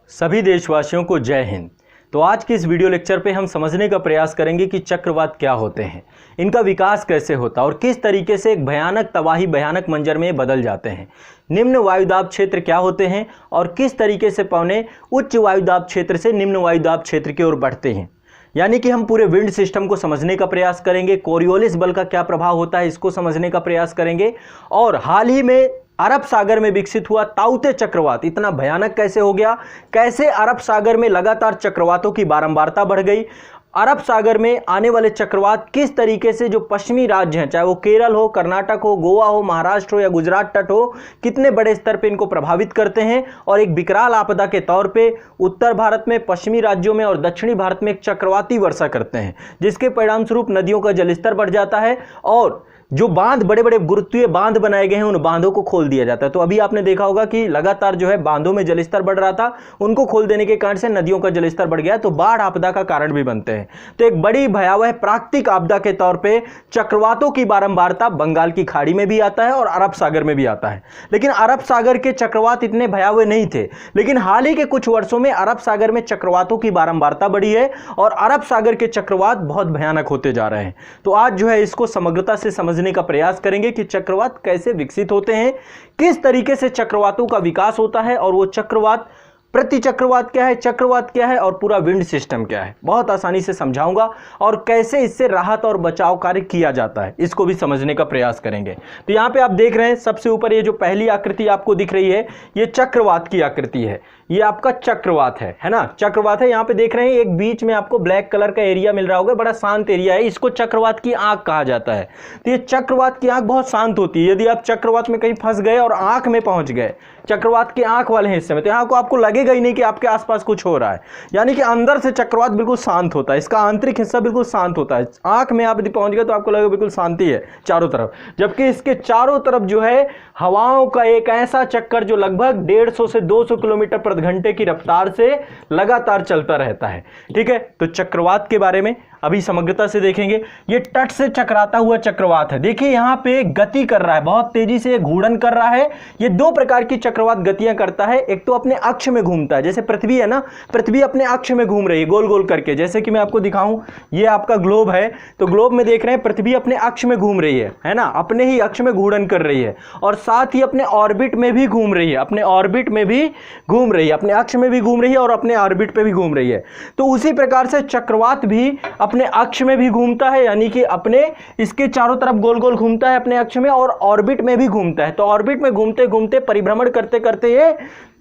सभी देशवासियों को जय हिंद। तो आज के इस वीडियो लेक्चर पे हम समझने का प्रयास करेंगे कि चक्रवात क्या होते हैं, इनका विकास कैसे होता है और किस तरीके से एक भयानक तबाही, भयानक मंजर में बदल जाते हैं। निम्न वायुदाब क्षेत्र क्या होते हैं और किस तरीके से पवने उच्च वायुदाब क्षेत्र से निम्न वायुदाब क्षेत्र की ओर बढ़ते हैं। यानी कि हम पूरे विंड सिस्टम को समझने का प्रयास करेंगे, कोरियोलिस बल का क्या प्रभाव होता है इसको समझने का प्रयास करेंगे, और हाल ही में अरब सागर में विकसित हुआ ताउते चक्रवात इतना भयानक कैसे हो गया, कैसे अरब सागर में लगातार चक्रवातों की बारंबारता बढ़ गई, अरब सागर में आने वाले चक्रवात किस तरीके से जो पश्चिमी राज्य हैं, चाहे वो केरल हो, कर्नाटक हो, गोवा हो, महाराष्ट्र हो या गुजरात तट हो, कितने बड़े स्तर पे इनको प्रभावित करते हैं और एक विकराल आपदा के तौर पे उत्तर भारत में, पश्चिमी राज्यों में और दक्षिणी भारत में एक चक्रवाती वर्षा करते हैं, जिसके परिणाम स्वरूप नदियों का जलस्तर बढ़ जाता है और जो बांध, बड़े बड़े गुरुत्वीय बांध बनाए गए हैं, उन बांधों को खोल दिया जाता है। तो अभी आपने देखा होगा कि लगातार जो है बांधों में जलस्तर बढ़ रहा था, उनको खोल देने के कारण से नदियों का जलस्तर बढ़ गया, तो बाढ़ आपदा का कारण भी बनते हैं। तो एक बड़ी भयावह प्राकृतिक आपदा के तौर पे चक्रवातों की बारंबारता बंगाल की खाड़ी में भी आता है और अरब सागर में भी आता है। लेकिन अरब सागर के चक्रवात इतने भयावह नहीं थे, लेकिन हाल ही के कुछ वर्षों में अरब सागर में चक्रवातों की बारंबारता बढ़ी है और अरब सागर के चक्रवात बहुत भयानक होते जा रहे हैं। तो आज जो है इसको समग्रता से समझने का प्रयास करेंगे कि चक्रवात कैसे विकसित होते हैं, किस तरीके से चक्रवातों का विकास होता है और वो चक्रवात, प्रति चक्रवात क्या है, चक्रवात क्या है और पूरा विंड सिस्टम क्या है, बहुत आसानी से समझाऊंगा और कैसे इससे राहत और बचाव कार्य किया जाता है इसको भी समझने का प्रयास करेंगे। तो यहां पे आप देख रहे हैं सबसे ऊपर ये जो पहली आकृति आपको दिख रही है, ये चक्रवात की आकृति है, ये आपका चक्रवात है ना, चक्रवात है। यहाँ पे देख रहे हैं एक बीच में आपको ब्लैक कलर का एरिया मिल रहा होगा, बड़ा शांत एरिया है, इसको चक्रवात की आंख कहा जाता है। तो ये चक्रवात की आंख बहुत शांत होती है। यदि आप चक्रवात में कहीं फंस गए और आंख में पहुंच गए, चक्रवात की आंख वाले हिस्से में, तो यहाँ को आपको लगेगा ही नहीं कि आपके आसपास कुछ हो रहा है, यानी कि अंदर से चक्रवात बिल्कुल शांत होता है, इसका आंतरिक हिस्सा बिल्कुल शांत होता है। आंख में आप यदि पहुंच गए तो आपको लगेगा बिल्कुल शांति है चारों तरफ, जबकि इसके चारों तरफ जो है हवाओं का एक ऐसा चक्कर जो लगभग 150 से 200 किलोमीटर प्रति घंटे की रफ्तार से लगातार चलता रहता है। ठीक है, तो चक्रवात के बारे में अभी समग्रता से देखेंगे। ये तट से टकराता हुआ चक्रवात है, देखिए यहाँ पे गति कर रहा है, बहुत तेजी से घूर्णन कर रहा है। ये दो प्रकार की चक्रवात गतियां करता है, एक तो अपने अक्ष में घूमता है, जैसे पृथ्वी है ना, पृथ्वी अपने अक्ष में घूम रही है गोल गोल करके, जैसे कि मैं आपको दिखाऊं, ये आपका ग्लोब है, तो ग्लोब में देख रहे हैं पृथ्वी अपने अक्ष में घूम रही है ना, अपने ही अक्ष में घूर्णन कर रही है और साथ ही अपने ऑर्बिट में भी घूम रही है, अपने ऑर्बिट में भी घूम रही है, अपने अक्ष में भी घूम रही है और अपने ऑर्बिट पे भी घूम रही है। तो उसी प्रकार से चक्रवात भी अपने अक्ष में भी घूमता है, यानी कि अपने इसके चारों तरफ गोल गोल घूमता है अपने अक्ष में, और ऑर्बिट में भी घूमता है। तो ऑर्बिट में घूमते घूमते, परिभ्रमण करते करते ये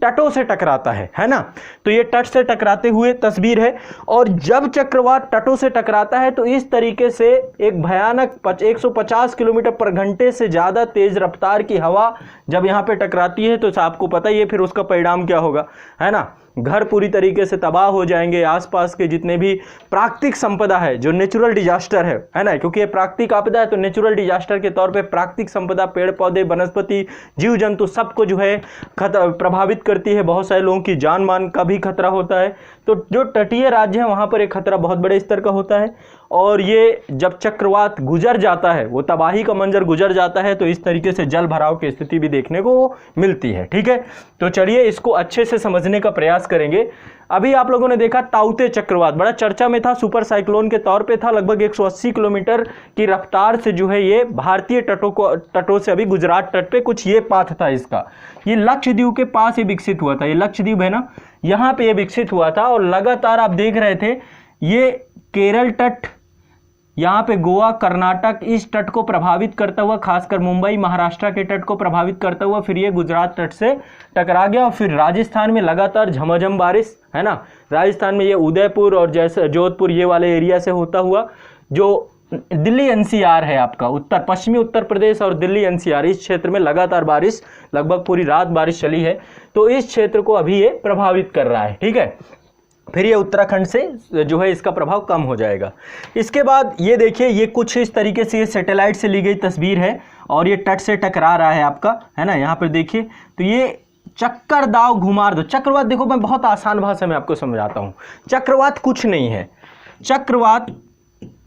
तटों से टकराता है ना। तो ये तट से टकराते हुए तस्वीर है, और जब चक्रवात तटों से टकराता है तो इस तरीके से एक भयानक 150 किलोमीटर पर घंटे से ज्यादा तेज रफ्तार की हवा जब यहां पे टकराती है तो आपको पता ही है फिर उसका परिणाम क्या होगा, है ना। घर पूरी तरीके से तबाह हो जाएंगे, आसपास के जितने भी प्राकृतिक संपदा है, जो नेचुरल डिजास्टर है ना, क्योंकि ये प्राकृतिक आपदा है तो नेचुरल डिजास्टर के तौर पे प्राकृतिक संपदा, पेड़ पौधे, वनस्पति, जीव जंतु सबको जो है प्रभावित करती है। बहुत सारे लोगों की जान मान का भी खतरा होता है। तो जो तटीय राज्य है वहां पर एक खतरा बहुत बड़े स्तर का होता है, और ये जब चक्रवात गुजर जाता है, वो तबाही का मंजर गुजर जाता है, तो इस तरीके से जल भराव की स्थिति भी देखने को मिलती है। ठीक है, तो चलिए इसको अच्छे से समझने का प्रयास करेंगे। अभी आप लोगों ने देखा ताउते चक्रवात बड़ा चर्चा में था, सुपर साइक्लोन के तौर पे था, लगभग 180 किलोमीटर की रफ्तार से जो है ये भारतीय तटों से, अभी गुजरात तट पे कुछ ये पाथ था इसका, ये लक्षद्वीप के पास ये विकसित हुआ था, ये लक्षद्वीप है ना, यहाँ पे ये विकसित हुआ था और लगातार आप देख रहे थे ये केरल तट, यहाँ पे गोवा, कर्नाटक, इस तट को प्रभावित करता हुआ, खासकर मुंबई, महाराष्ट्र के तट को प्रभावित करता हुआ फिर ये गुजरात तट से टकरा गया और फिर राजस्थान में लगातार झमाझम बारिश, है ना। राजस्थान में ये उदयपुर और जैसे जोधपुर ये वाले एरिया से होता हुआ, जो दिल्ली एनसीआर है आपका, उत्तर पश्चिमी उत्तर प्रदेश और दिल्ली एनसीआर, इस क्षेत्र में लगातार बारिश, लगभग पूरी रात बारिश चली है, तो इस क्षेत्र को अभी ये प्रभावित कर रहा है। ठीक है, फिर ये उत्तराखंड से जो है इसका प्रभाव कम हो जाएगा। इसके बाद ये देखिए, ये कुछ इस तरीके से ये सैटेलाइट से ली गई तस्वीर है और ये तट से टकरा रहा है आपका, है ना। यहाँ पर देखिए, तो ये चक्कर दाव घुमार दो चक्रवात, देखो मैं बहुत आसान भाषा में आपको समझाता हूँ। चक्रवात कुछ नहीं है, चक्रवात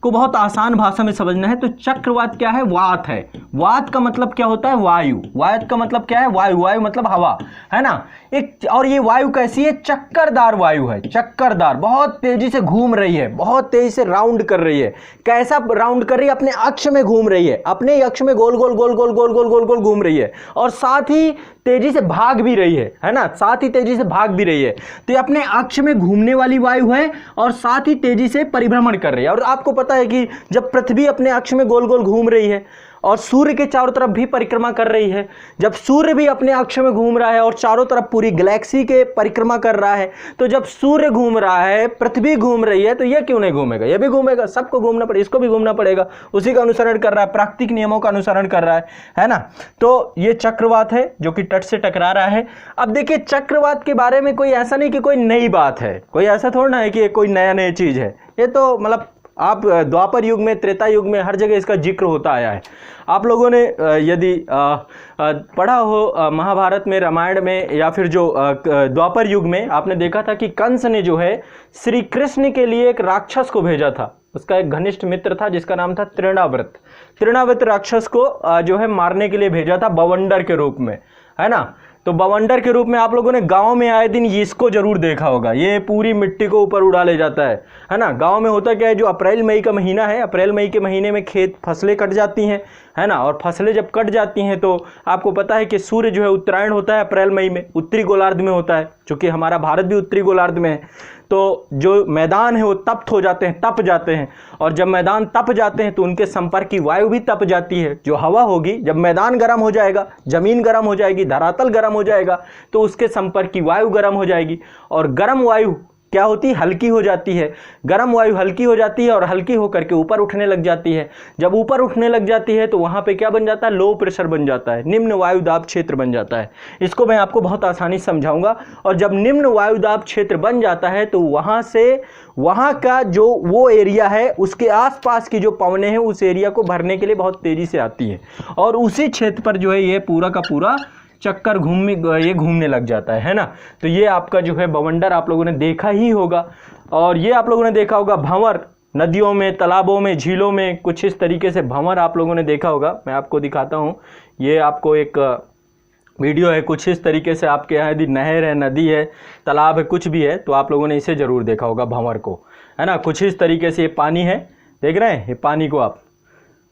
को बहुत आसान भाषा में समझना है। तो चक्रवात क्या है? वात है। वात का मतलब क्या होता है? वायु। वात का मतलब क्या है? वायु। वायु मतलब हवा, है ना। एक, और ये वायु कैसी है, चक्करदार वायु है, चक्करदार, बहुत तेजी से घूम रही है, बहुत तेजी से राउंड कर रही है। कैसा राउंड कर रही है, अपने अक्ष में घूम रही है, अपने अक्ष में गोल गोल गोल गोल गोल गोल गोल गोल घूम रही है, और साथ ही तेजी से भाग भी रही है ना, साथ ही तेजी से भाग भी रही है। तो ये अपने अक्ष में घूमने वाली वायु है और साथ ही तेजी से परिभ्रमण कर रही है। और आपको पता है कि जब पृथ्वी अपने अक्ष में गोल गोल घूम रही है और सूर्य के चारों तरफ भी परिक्रमा कर रही है, जब सूर्य भी अपने अक्ष में घूम रहा है और चारों तरफ पूरी गैलेक्सी के परिक्रमा कर रहा है, तो जब सूर्य घूम रहा है, पृथ्वी घूम रही है, तो यह क्यों नहीं घूमेगा, यह भी घूमेगा, सबको घूमना पड़ेगा, इसको भी घूमना पड़ेगा, उसी का अनुसरण कर रहा है, प्राकृतिक नियमों का अनुसरण कर रहा है ना। तो ये चक्रवात है जो कि तट से टकरा रहा है। अब देखिए, चक्रवात के बारे में कोई ऐसा नहीं कि कोई नई बात है, कोई ऐसा थोड़ा ना है कि कोई नया चीज है, ये तो मतलब आप द्वापर युग में, त्रेता युग में हर जगह इसका जिक्र होता आया है। आप लोगों ने यदि पढ़ा हो महाभारत में, रामायण में, या फिर जो द्वापर युग में, आपने देखा था कि कंस ने जो है श्री कृष्ण के लिए एक राक्षस को भेजा था। उसका एक घनिष्ठ मित्र था जिसका नाम था तृणाव्रत। तृणाव्रत राक्षस को जो है मारने के लिए भेजा था बवंडर के रूप में, है ना। तो बवंडर के रूप में आप लोगों ने गांव में आए दिन इसको जरूर देखा होगा, ये पूरी मिट्टी को ऊपर उड़ा ले जाता है ना। गांव में होता क्या है, जो अप्रैल मई का महीना है, अप्रैल मई के महीने में खेत फसलें कट जाती हैं, है ना, और फसलें जब कट जाती हैं तो आपको पता है कि सूर्य जो है उत्तरायण होता है अप्रैल मई में, उत्तरी गोलार्ध में होता है, चूँकि हमारा भारत भी उत्तरी गोलार्ध में है। तो जो मैदान है वो तप्त हो जाते हैं, तप जाते हैं, और जब मैदान तप जाते हैं तो उनके संपर्क की वायु भी तप जाती है। जो हवा होगी, जब मैदान गर्म हो जाएगा, जमीन गर्म हो जाएगी, धरातल गर्म हो जाएगा, तो उसके संपर्क की वायु गर्म हो जाएगी, और गर्म वायु क्या होती है, हल्की हो जाती है। गर्म वायु हल्की हो जाती है और हल्की होकर के ऊपर उठने लग जाती है। जब ऊपर उठने लग जाती है तो वहाँ पे क्या बन जाता है, लो प्रेशर बन जाता है, निम्न वायुदाब क्षेत्र बन जाता है। इसको मैं आपको बहुत आसानी से समझाऊंगा। और जब निम्न वायुदाब क्षेत्र बन जाता है तो वहाँ से, वहाँ का जो वो एरिया है, उसके आसपास की जो पवनें हैं उस एरिया को भरने के लिए बहुत तेज़ी से आती है, और उसी क्षेत्र पर जो है ये पूरा का पूरा चक्कर घूमने लग जाता है ना। तो ये आपका जो है बवंडर आप लोगों ने देखा ही होगा, और ये आप लोगों ने देखा होगा भंवर, नदियों में, तालाबों में, झीलों में कुछ इस तरीके से भंवर आप लोगों ने देखा होगा। मैं आपको दिखाता हूँ, ये आपको एक वीडियो है, कुछ इस तरीके से आपके यहाँ यदि नहर है, नदी है, तालाब है, कुछ भी है, तो आप लोगों ने इसे ज़रूर देखा होगा भंवर को, है ना। कुछ इस तरीके से ये पानी है, देख रहे हैं ये पानी को आप,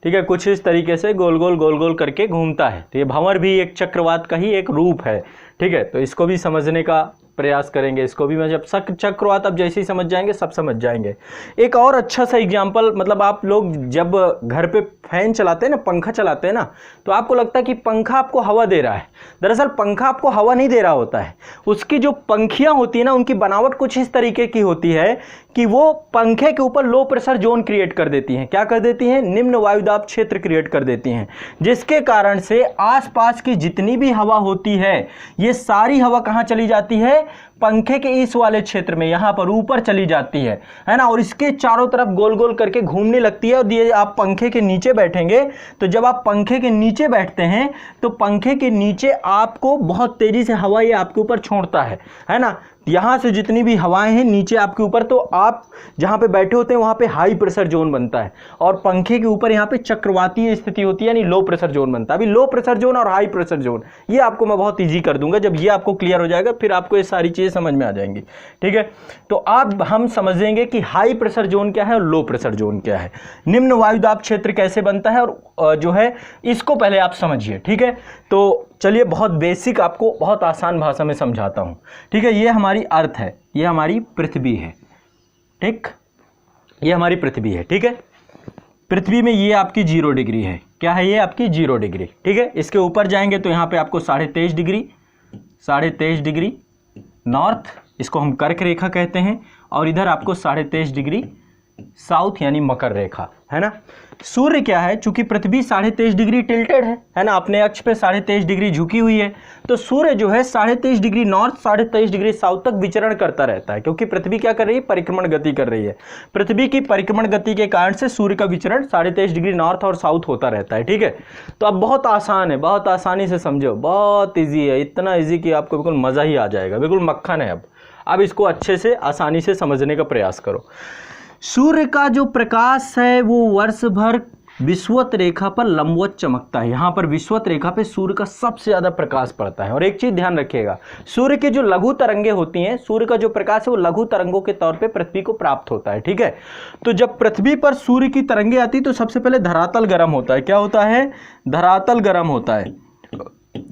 ठीक है, कुछ इस तरीके से गोल गोल करके घूमता है। तो ये भंवर भी एक चक्रवात का ही एक रूप है, ठीक है। तो इसको भी समझने का प्रयास करेंगे, इसको भी मैं जब चक्रवात अब जैसे ही समझ जाएंगे सब समझ जाएंगे। एक और अच्छा सा एग्जांपल, मतलब आप लोग जब घर पे फैन चलाते हैं ना, पंखा चलाते हैं ना, तो आपको लगता है कि पंखा आपको हवा दे रहा है। दरअसल पंखा आपको हवा नहीं दे रहा होता है। उसकी जो पंखियां होती है ना, उनकी बनावट कुछ इस तरीके की होती है कि वो पंखे के ऊपर लो प्रेशर जोन क्रिएट कर देती हैं। क्या कर देती हैं, निम्न वायुदाब क्षेत्र क्रिएट कर देती हैं, जिसके कारण से आसपास की जितनी भी हवा होती है, ये सारी हवा कहाँ चली जाती है, पंखे के इस वाले क्षेत्र में, यहाँ पर ऊपर चली जाती है ना, और इसके चारों तरफ गोल गोल करके घूमने लगती है। और ये आप पंखे के नीचे बैठेंगे, तो जब आप पंखे के नीचे बैठते हैं तो पंखे के नीचे आपको बहुत तेजी से हवा ये आपके ऊपर छोड़ता है ना। यहाँ से जितनी भी हवाएं हैं नीचे आपके ऊपर, तो आप जहाँ पे बैठे होते हैं वहाँ पे हाई प्रेशर जोन बनता है, और पंखे के ऊपर यहाँ पे चक्रवातीय स्थिति होती है, यानी लो प्रेशर जोन बनता है। अभी लो प्रेशर जोन और हाई प्रेशर जोन ये आपको मैं बहुत ईजी कर दूंगा। जब ये आपको क्लियर हो जाएगा फिर आपको ये सारी चीज़ें समझ में आ जाएंगी, ठीक है। तो अब हम समझेंगे कि हाई प्रेशर जोन क्या है और लो प्रेशर जोन क्या है, निम्न वायुदाब क्षेत्र कैसे बनता है, और जो है इसको पहले आप समझिए, ठीक है। तो चलिए बहुत बेसिक आपको बहुत आसान भाषा में समझाता हूँ, ठीक है। ये हमारी अर्थ है, ये हमारी पृथ्वी है, ठीक, ये हमारी पृथ्वी है, ठीक है। पृथ्वी में ये आपकी 0 डिग्री है, क्या है ये आपकी 0 डिग्री, ठीक है। इसके ऊपर जाएंगे तो यहाँ पे आपको 23.5 डिग्री, 23.5 डिग्री नॉर्थ, इसको हम कर्क रेखा कहते हैं, और इधर आपको 23.5 डिग्री साउथ यानी मकर रेखा, है ना। सूर्य क्या है, चूंकि पृथ्वी 23.5 डिग्री टिल्टेड है ना, अपने अक्ष पे 23.5 डिग्री झुकी हुई है, तो सूर्य जो है 23.5 डिग्री नॉर्थ 23.5 डिग्री साउथ तक विचरण करता रहता है, क्योंकि पृथ्वी क्या कर रही है, परिक्रमण गति कर रही है। पृथ्वी की परिक्रमण गति के कारण से सूर्य का विचरण 23.5 डिग्री नॉर्थ और साउथ होता रहता है, ठीक है। तो अब बहुत आसान है, बहुत आसानी से समझो, बहुत ईजी है, इतना ईजी कि आपको बिल्कुल मज़ा ही आ जाएगा, बिल्कुल मक्खन है। अब इसको अच्छे से आसानी से समझने का प्रयास करो। सूर्य का जो प्रकाश है वो वर्ष भर विषुवत रेखा पर लंबवत चमकता है। यहाँ पर विषुवत रेखा पे सूर्य का सबसे ज़्यादा प्रकाश पड़ता है। और एक चीज़ ध्यान रखिएगा, सूर्य की जो लघु तरंगे होती हैं, सूर्य का जो प्रकाश है वो लघु तरंगों के तौर पे पृथ्वी को प्राप्त होता है। ठीक है, तो जब पृथ्वी पर सूर्य की तरंगे आती तो सबसे पहले धरातल गर्म होता है। क्या होता है? धरातल गर्म होता है।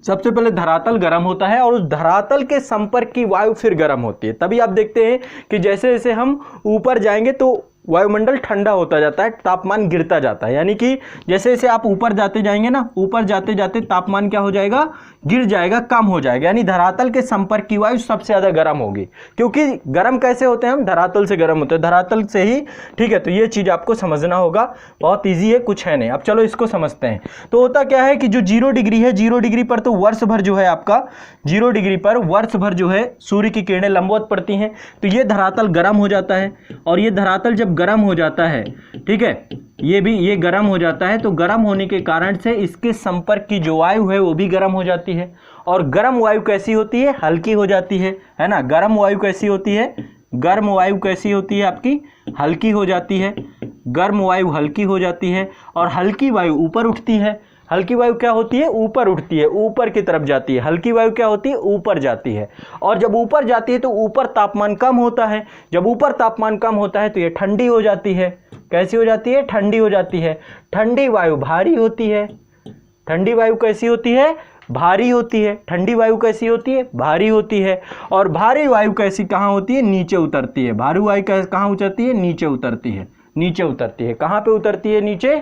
सबसे पहले धरातल गर्म होता है और उस धरातल के संपर्क की वायु फिर गर्म होती है। तभी आप देखते हैं कि जैसे जैसे हम ऊपर जाएंगे तो वायुमंडल ठंडा होता जाता है, तापमान गिरता जाता है। यानी कि जैसे जैसे आप ऊपर जाते जाएंगे ना, ऊपर जाते जाते तापमान क्या हो जाएगा? गिर जाएगा, कम हो जाएगा। यानी धरातल के संपर्क की वायु सबसे ज़्यादा गर्म होगी। क्योंकि गर्म कैसे होते हैं हम? धरातल से गर्म होते हैं, धरातल से ही। ठीक है, तो ये चीज़ आपको समझना होगा, बहुत ईजी है, कुछ है नहीं। अब चलो इसको समझते हैं। तो होता क्या है कि जो 0 डिग्री है, 0 डिग्री पर तो वर्ष भर जो है आपका 0 डिग्री पर वर्ष भर जो है सूर्य की किरणें लंबवत पड़ती हैं। तो ये धरातल गर्म हो जाता है और ये धरातल जब गर्म हो जाता है, ठीक है, ये गर्म हो जाता है, तो गर्म होने के कारण से इसके संपर्क की जो वायु है वो भी गर्म हो जाती है। और गर्म वायु कैसी होती है? हल्की हो जाती है ना। गर्म वायु कैसी होती है? गर्म वायु कैसी होती है आपकी? हल्की हो जाती है। गर्म वायु हल्की हो जाती है और हल्की वायु ऊपर उठती है। हल्की वायु क्या होती है? ऊपर उठती है, ऊपर की तरफ जाती है। हल्की वायु क्या होती है? ऊपर जाती है। और जब ऊपर जाती है तो ऊपर तापमान कम होता है। जब ऊपर तापमान कम होता है तो ये ठंडी हो जाती है। कैसी हो जाती है? ठंडी हो जाती है। ठंडी वायु भारी होती है। ठंडी वायु कैसी होती है? भारी होती है। ठंडी वायु कैसी होती है? भारी होती है। और भारी वायु कैसी कहाँ होती है? नीचे उतरती है। भारी वायु कहाँ उतरती है? नीचे उतरती है। नीचे उतरती है। कहाँ पे उतरती है? नीचे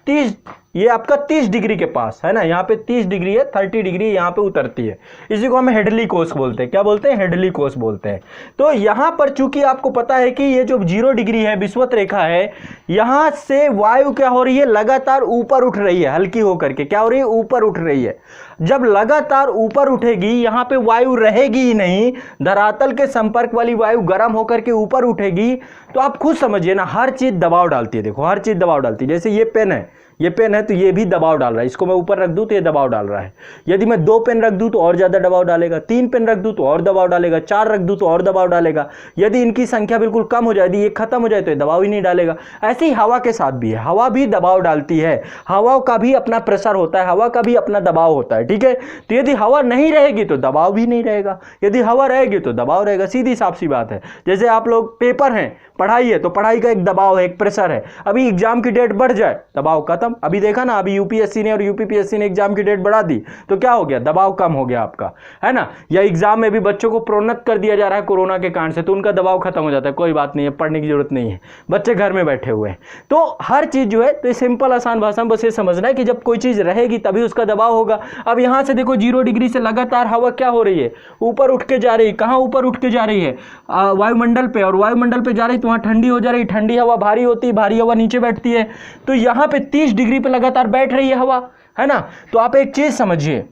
30, ये आपका 30 डिग्री के पास है ना। यहाँ पे 30 डिग्री है, 30 डिग्री यहाँ पे उतरती है। इसी को हम हेडली कोस बोलते हैं। क्या बोलते हैं? हेडली कोस बोलते हैं। तो यहाँ पर चूंकि आपको पता है कि ये जो 0 डिग्री है, विषुवत रेखा है, यहाँ से वायु क्या हो रही है? लगातार ऊपर उठ रही है, हल्की होकर के क्या हो रही है? ऊपर उठ रही है। जब लगातार ऊपर उठेगी, यहाँ पे वायु रहेगी ही नहीं, धरातल के संपर्क वाली वायु गर्म होकर के ऊपर उठेगी, तो आप खुद समझिए ना, हर चीज दबाव डालती है। देखो, हर चीज दबाव डालती है। जैसे ये पेन है, ये पेन है तो ये भी दबाव डाल रहा है। इसको मैं ऊपर रख दूं तो ये दबाव डाल रहा है। यदि मैं 2 पेन रख दूं तो और ज्यादा दबाव डालेगा, 3 पेन रख दूं तो और दबाव डालेगा, 4 रख दूं तो और दबाव डालेगा। यदि इनकी संख्या बिल्कुल कम हो जाए, यदि ये खत्म हो जाए तो ये दबाव ही नहीं डालेगा। ऐसे ही हवा के साथ भी है, हवा भी दबाव डालती है। हवा का भी अपना प्रेशर होता है, हवा का भी अपना दबाव होता है। ठीक है, तो यदि हवा नहीं रहेगी तो दबाव भी नहीं रहेगा, यदि हवा रहेगी तो दबाव रहेगा। सीधी साफ सी बात है। जैसे आप लोग पेपर हैं, पढ़ाई है, तो पढ़ाई का एक दबाव है, एक प्रेशर है। अभी एग्जाम की डेट बढ़ जाए, दबाव खत्म। अभी देखा ना, अभी यूपीएससी ने और यूपीपीएससी ने एग्जाम की डेट बढ़ा दी तो क्या हो गया? दबाव कम हो गया आपका, है ना। या एग्जाम में भी बच्चों को प्रोन्नत कर दिया जा रहा है कोरोना के कारण से, तो उनका दबाव खत्म हो जाता है। कोई बात नहीं है, पढ़ने की जरूरत नहीं है, बच्चे घर में बैठे हुए हैं। तो हर चीज जो है, तो सिंपल आसान भाषा में बस ये समझना है कि जब कोई चीज रहेगी तभी उसका दबाव होगा। अब यहां से देखो, 0 डिग्री से लगातार हवा क्या हो रही है? ऊपर उठ के जा रही है। कहां ऊपर उठ के जा रही है? वायुमंडल पे। और वायुमंडल पे जा रही है तो वहां ठंडी हो जा रही है। ठंडी हवा भारी होती है, भारी हवा नीचे बैठती है। तो यहां पे 30 डिग्री पे लगातार बैठ रही है हवा, है ना। तो आप एक चीज समझिए,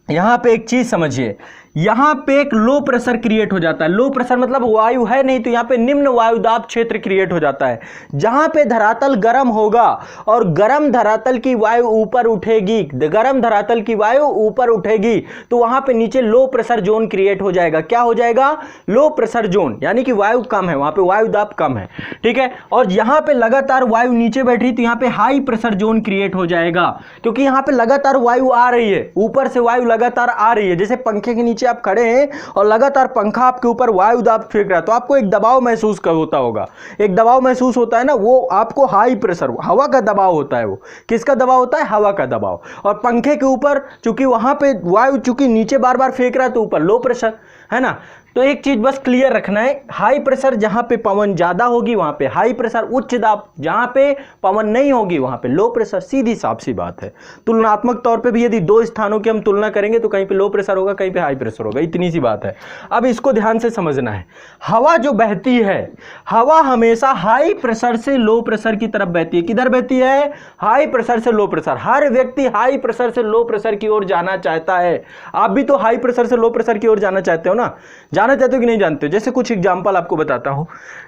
यहां पे एक चीज समझिए, यहां पे एक लो प्रेशर क्रिएट हो जाता है। लो प्रेशर मतलब वायु है नहीं, तो यहां पे निम्न वायु दाब क्षेत्र क्रिएट हो जाता है। जहां पे धरातल गर्म होगा और गर्म धरातल की वायु ऊपर उठेगी, गर्म धरातल की वायु ऊपर उठेगी, तो वहां पे नीचे लो प्रेशर जोन क्रिएट हो जाएगा। क्या हो जाएगा? लो प्रेशर जोन, यानी कि वायु कम है, वहां पे वायु दाब कम है। ठीक है, और यहां पे लगातार वायु नीचे बैठ रही, तो यहां पे हाई प्रेशर जोन क्रिएट हो जाएगा, क्योंकि यहां पे लगातार वायु आ रही है, ऊपर से वायु लगातार आ रही है। जैसे पंखे के नीचे आप खड़े हैं और लगातार पंखा आपके ऊपर वायु दाब फेंक रहा है, तो आपको एक दबाव महसूस होता होगा, एक दबाव महसूस होता है ना, वो आपको हाई प्रेशर, हवा का दबाव होता है। वो किसका दबाव होता है? हवा का दबाव। और पंखे के ऊपर चूंकि वहां पे वायु चूंकि नीचे बार बार फेंक रहा है, तो ऊपर लो प्रेशर, है ना। तो एक चीज बस क्लियर रखना है, हाई प्रेशर जहां पे पवन ज्यादा होगी वहां पे हाई प्रेशर, उच्च दाब जहां पे पवन नहीं होगी वहां पे लो प्रेशर। सीधी साफ सी बात है। तुलनात्मक तौर पे भी यदि 2 स्थानों की हम तुलना करेंगे तो कहीं पे लो प्रेशर होगा, कहीं पे हाई प्रेशर होगा, इतनी सी बात है। अब इसको ध्यान से समझना है। हवा जो बहती है, हवा हमेशा हाई प्रेशर से लो प्रेशर की तरफ बहती है। किधर बहती है? हाई प्रेशर से लो प्रेशर। हर व्यक्ति हाई प्रेशर से लो प्रेशर की ओर जाना चाहता है। आप भी तो हाई प्रेशर से लो प्रेशर की ओर जाना चाहते हो ना, जाना चाहते हो कि नहीं जानते हो? जैसे कुछ एग्जांपल आपको बताता हूं।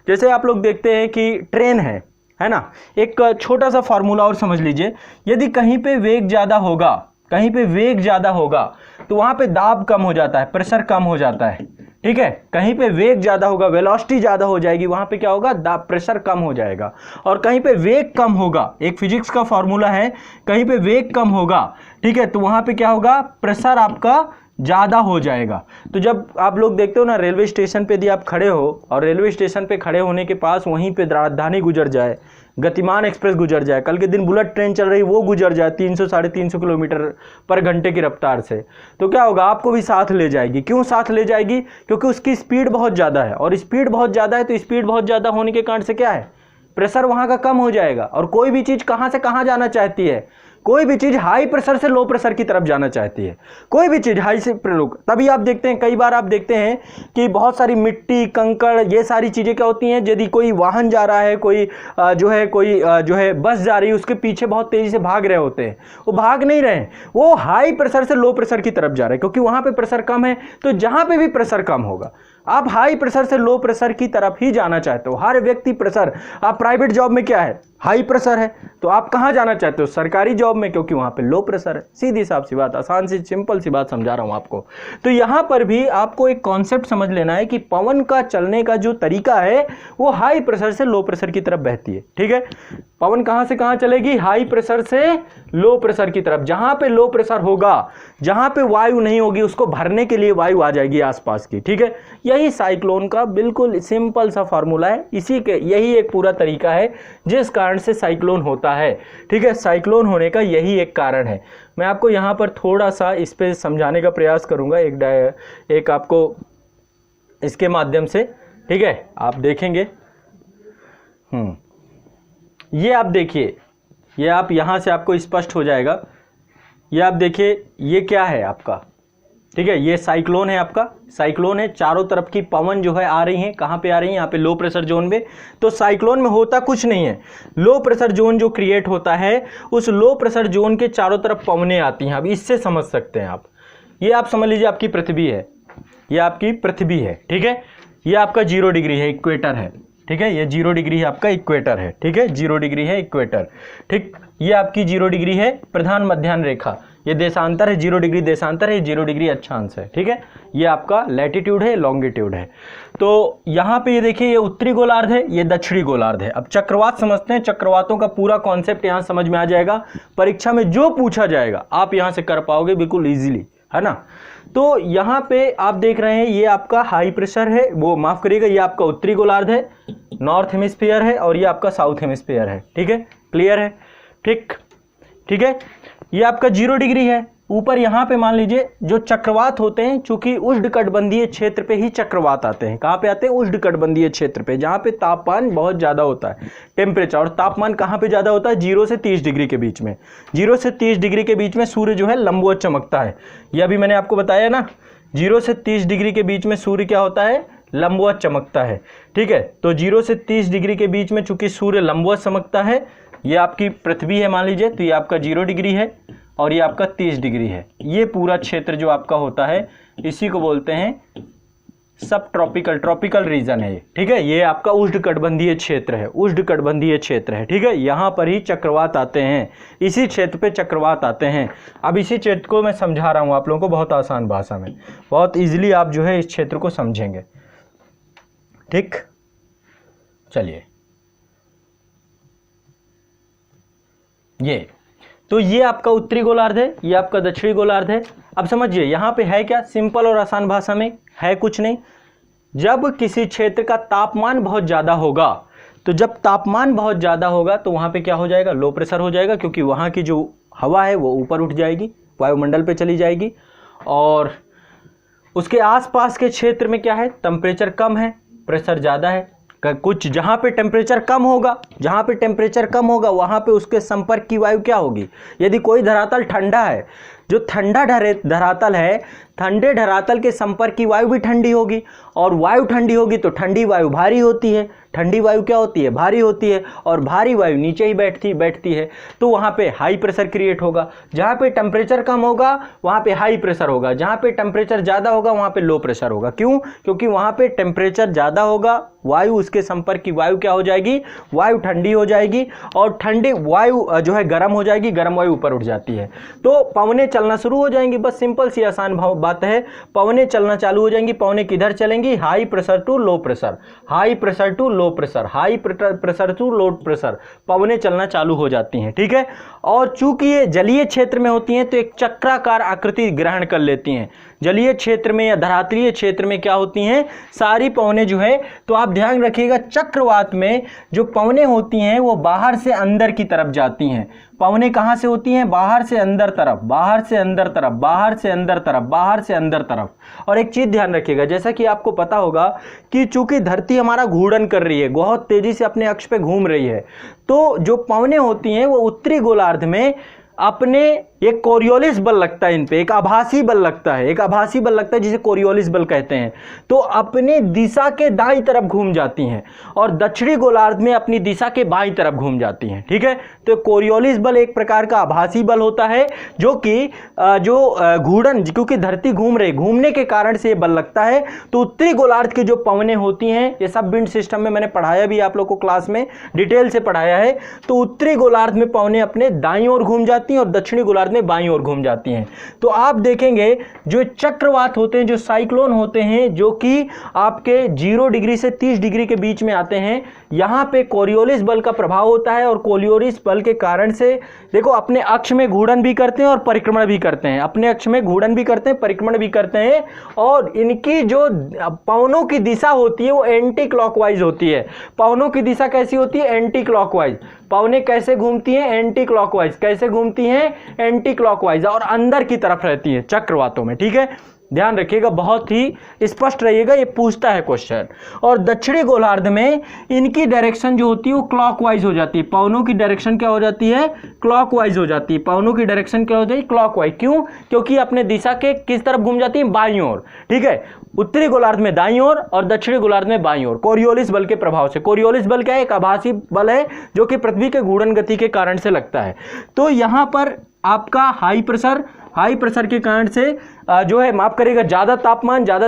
जैसे आप लोग देखते हैं कि ट्रेन है ना, एक छोटा सा फॉर्मूला और समझ लीजिए। यदि कहीं पे वेग ज्यादा होगा, कहीं पे वेग ज्यादा होगा, तो वहां पे दाब कम हो जाता है, प्रेशर कम हो जाता है। ठीक है, कहीं पे वेग ज़्यादा होगा, वेलोसिटी ज़्यादा हो जाएगी, वहाँ पे क्या होगा, प्रेशर कम हो जाएगा। और कहीं पे वेग कम होगा, एक फिजिक्स का फॉर्मूला है, कहीं पे वेग कम होगा, ठीक है, तो वहाँ पे क्या होगा, प्रेशर आपका ज़्यादा हो जाएगा। तो जब आप लोग देखते हो ना रेलवे स्टेशन पे यदि आप खड़े हो और रेलवे स्टेशन पे खड़े होने के पास वहीं पे राजधानी गुजर जाए, गतिमान एक्सप्रेस गुजर जाए, कल के दिन बुलेट ट्रेन चल रही वो गुजर जाए 300 350 किलोमीटर पर घंटे की रफ्तार से, तो क्या होगा, आपको भी साथ ले जाएगी। क्यों साथ ले जाएगी, क्योंकि उसकी स्पीड बहुत ज़्यादा है, और स्पीड बहुत ज़्यादा है तो स्पीड बहुत ज़्यादा होने के कारण से क्या है, प्रेशर वहाँ का कम हो जाएगा। और कोई भी चीज़ कहाँ से कहाँ जाना चाहती है, कोई भी चीज़ हाई प्रेशर से लो प्रेशर की तरफ जाना चाहती है, कोई भी चीज़ हाई से लो। तभी आप देखते हैं, कई बार आप देखते हैं कि बहुत सारी मिट्टी कंकड़ ये सारी चीज़ें क्या होती हैं, यदि कोई वाहन जा रहा है, कोई जो है बस जा रही है, उसके पीछे बहुत तेज़ी से भाग रहे होते हैं, वो भाग नहीं रहे हैं, वो हाई प्रेशर से लो प्रेशर की तरफ जा रहे हैं, क्योंकि वहाँ पर प्रेशर कम है। तो जहाँ पर भी प्रेशर कम होगा, आप हाई प्रेशर से लो प्रेशर की तरफ ही जाना चाहते हो। हर व्यक्ति प्रेशर, आप प्राइवेट जॉब में क्या है, हाई प्रेशर है, तो आप कहां जाना चाहते हो, सरकारी जॉब में, क्योंकि वहां पे लो प्रेशर है। सीधी साफ सी बात, आसान सी सिंपल सी बात समझा रहा हूं आपको। तो यहां पर भी आपको एक कॉन्सेप्ट समझ लेना है कि पवन का चलने का जो तरीका है वो हाई प्रेशर से लो प्रेशर की तरफ बहती है। ठीक है, पवन कहां से कहां चलेगी, हाई प्रेशर से लो प्रेशर की तरफ। जहां पे लो प्रेशर होगा, जहां पे वायु नहीं होगी, उसको भरने के लिए वायु आ जाएगी आसपास की। ठीक है, यही साइक्लोन का बिल्कुल सिंपल सा फॉर्मूला है, इसी के यही एक पूरा तरीका है जिस कारण से साइक्लोन होता है। ठीक है, साइक्लोन होने का यही एक कारण है। मैं आपको यहाँ पर थोड़ा सा इस पे समझाने का प्रयास करूँगा, एक आपको इसके माध्यम से। ठीक है, आप देखेंगे, ये आप देखिए, ये आप यहाँ से आपको स्पष्ट हो जाएगा। ये आप देखिए, ये क्या है आपका, ठीक है, ये साइक्लोन है आपका, साइक्लोन है। चारों तरफ की पवन जो है आ रही हैं, कहाँ पे आ रही हैं, यहाँ पे लो प्रेशर जोन में। तो साइक्लोन में होता कुछ नहीं है, लो प्रेशर जोन जो क्रिएट होता है, उस लो प्रेशर जोन के चारों तरफ पवनें आती हैं। अब इससे समझ सकते हैं आप, ये आप समझ लीजिए आपकी पृथ्वी है, ये आपकी पृथ्वी है। ठीक है, ये आपका 0 डिग्री है, इक्वेटर है। ठीक है, ये 0 डिग्री है आपका इक्वेटर है। ठीक है, 0 डिग्री है इक्वेटर। ठीक, ये आपकी 0 डिग्री है प्रधान मध्याह्न रेखा, ये देशांतर है, 0 डिग्री देशांतर है, 0 डिग्री अक्षांश है। ठीक है, ये आपका लैटिट्यूड है, लॉन्गिट्यूड है। तो यहाँ पे ये देखिए, ये उत्तरी गोलार्ध है, ये दक्षिणी गोलार्ध है। अब चक्रवात समझते हैं, चक्रवातों का पूरा कॉन्सेप्ट यहाँ समझ में आ जाएगा। परीक्षा में जो पूछा जाएगा आप यहाँ से कर पाओगे बिल्कुल ईजिली, है ना। तो यहाँ पे आप देख रहे हैं, ये आपका हाई प्रेशर है, वो माफ करिएगा, ये आपका उत्तरी गोलार्ध है, नॉर्थ हेमिस्फीयर है, और ये आपका साउथ हेमिस्फीयर है। ठीक है, क्लियर है। ठीक है, ये आपका 0 डिग्री है। ऊपर यहाँ पे मान लीजिए जो चक्रवात होते हैं, चूंकि उष्णकटिबंधीय क्षेत्र पे ही चक्रवात आते हैं। कहाँ पे आते हैं, उष्णकटिबंधीय क्षेत्र पे, जहाँ पे तापमान बहुत ज़्यादा होता है, टेम्परेचर। और तापमान कहाँ पे ज़्यादा होता है, 0 से 30 डिग्री के बीच में। 0 से 30 डिग्री के बीच में सूर्य जो है लंबवत चमकता है। यह अभी मैंने आपको बताया ना, 0 से 30 डिग्री के बीच में सूर्य क्या होता है, लंबवत चमकता है। ठीक है, तो 0 से 30 डिग्री के बीच में चूंकि सूर्य लंबवत चमकता है, ये आपकी पृथ्वी है मान लीजिए, तो ये आपका 0 डिग्री है और ये आपका 30 डिग्री है। ये पूरा क्षेत्र जो आपका होता है, इसी को बोलते हैं सब ट्रॉपिकल रीजन है ये। ठीक है, ये आपका उष्णकटिबंधीय क्षेत्र है, उष्णकटिबंधीय क्षेत्र है। ठीक है, यहाँ पर ही चक्रवात आते हैं, इसी क्षेत्र पे चक्रवात आते हैं। अब इसी क्षेत्र को मैं समझा रहा हूँ आप लोगों को बहुत आसान भाषा में, बहुत ईजिली आप जो है इस क्षेत्र को समझेंगे। ठीक, चलिए, ये आपका उत्तरी गोलार्ध है, ये आपका दक्षिणी गोलार्ध है। अब समझिए यहाँ पे है क्या, सिंपल और आसान भाषा में है कुछ नहीं। जब किसी क्षेत्र का तापमान बहुत ज़्यादा होगा, तो जब तापमान बहुत ज़्यादा होगा तो वहाँ पे क्या हो जाएगा, लो प्रेशर हो जाएगा, क्योंकि वहाँ की जो हवा है वो ऊपर उठ जाएगी, वायुमंडल पे चली जाएगी। और उसके आसपास के क्षेत्र में क्या है, टेम्परेचर कम है, प्रेशर ज़्यादा है। कुछ जहाँ पे टेम्परेचर कम होगा, वहाँ पे उसके संपर्क की वायु क्या होगी, यदि कोई धरातल ठंडा है, जो ठंडा धरातल है, ठंडे धरातल के संपर्क की वायु भी ठंडी होगी, और वायु ठंडी होगी तो ठंडी वायु भारी होती है, ठंडी वायु क्या होती है, भारी होती है, और भारी वायु नीचे ही बैठती है। तो वहाँ पे हाई प्रेशर क्रिएट होगा। जहाँ पे टेम्परेचर कम होगा वहाँ पे हाई प्रेशर होगा, जहाँ पे टेम्परेचर ज़्यादा होगा वहाँ पे लो प्रेशर होगा। क्यों, क्योंकि वहाँ पे टेम्परेचर ज़्यादा होगा, वायु उसके संपर्क की वायु क्या हो जाएगी, वायु ठंडी हो जाएगी, और ठंडी वायु जो है गर्म हो जाएगी, गर्म वायु ऊपर उठ जाती है। तो पवनें चलना शुरू हो जाएंगी। बस सिंपल सी आसान बात है, पवनें चलना चालू हो जाएंगी। पवनें किधर चलेंगी? High pressure to low pressure, high pressure to low pressure, high pressure to low pressure, पवनें चलना चालू हो जाती हैं। ठीक है, और चूंकि ये जलीय क्षेत्र में होती हैं तो एक चक्राकार आकृति ग्रहण कर लेती हैं। जलीय क्षेत्र में या धरातलीय क्षेत्र में क्या होती हैं? सारी पवनें जो है, तो आप ध्यान रखिएगा चक्रवात में जो पवनें होती हैं वो बाहर से अंदर की तरफ जाती हैं। पवनें कहां से होती हैं? बाहर से अंदर तरफ, बाहर से अंदर तरफ, बाहर से अंदर तरफ, बाहर से अंदर तरफ। और एक चीज ध्यान रखिएगा, जैसा कि आपको पता होगा कि चूंकि धरती हमारा घूर्णन कर रही है, बहुत तेजी से अपने अक्ष पे घूम रही है, तो जो पवनें होती हैं वो उत्तरी गोलार्ध में अपने एक कोरियोलिस बल लगता है, इन पे एक आभासी बल लगता है, एक आभासी बल लगता है जिसे कोरियोलिस बल कहते हैं। तो अपनी दिशा के दाईं तरफ घूम जाती हैं और दक्षिणी गोलार्ध में अपनी दिशा के बाईं तरफ घूम जाती हैं। ठीक है, तो कोरियोलिस बल एक प्रकार का आभासी बल होता है जो कि घूर्णन, क्योंकि धरती घूम रही, घूमने के कारण से ये बल लगता है। तो उत्तरी गोलार्ध की जो पवनें होती हैं, ये सब विंड सिस्टम में मैंने पढ़ाया भी, आप लोग को क्लास में डिटेल से पढ़ाया है। तो उत्तरी गोलार्ध में पवनें अपने दाईं ओर घूम जाती हैं और दक्षिणी गोलार्ध में बाईं ओर घूम जाती हैं। तो आप देखेंगे जो चक्रवात होते हैं, जो साइक्लोन होते हैं, जो कि आपके 0 डिग्री से 30 डिग्री के बीच में आते हैं, यहां पे कोरियोलिस बल का प्रभाव होता है। और कोरियोलिस बल के कारण से देखो अपने अक्ष में घूर्णन भी करते हैं और परिक्रमण भी करते हैं, अपने अक्ष में घूर्णन भी करते हैं, परिक्रमण भी करते हैं। और इनकी जो पवनों की दिशा होती है वो एंटी क्लॉकवाइज होती है। पवनों की दिशा कैसी होती है? Anti clockwise. पवनें कैसे घूमती हैं? Anti clockwise. कैसे घूमती हैं? एंटी क्लॉकवाइज, और अंदर की तरफ रहती है चक्रवातों में। ठीक है, ध्यान रखिएगा, बहुत ही स्पष्ट रहिएगा, ये पूछता है क्वेश्चन। और दक्षिणी गोलार्ध में इनकी डायरेक्शन जो होती है वो क्लॉकवाइज हो जाती है। पवनों की डायरेक्शन क्या हो जाती है? क्लॉकवाइज हो जाती है। पवनों की डायरेक्शन क्या हो जाती है? क्लॉकवाइज। क्यों? क्योंकि अपने दिशा के किस तरफ घूम जाती है? बाईं ओर। ठीक है, उत्तरी गोलार्ध में दाईं ओर और दक्षिणी गोलार्ध में बाईं ओर, कोरियोलिस बल के प्रभाव से। कोरियोलिस बल क्या है? एक आभासी बल है जो कि पृथ्वी के घूर्णन गति के कारण से लगता है। तो यहां पर आपका हाई प्रेशर के कारण से जो है, माफ करिएगा, ज्यादा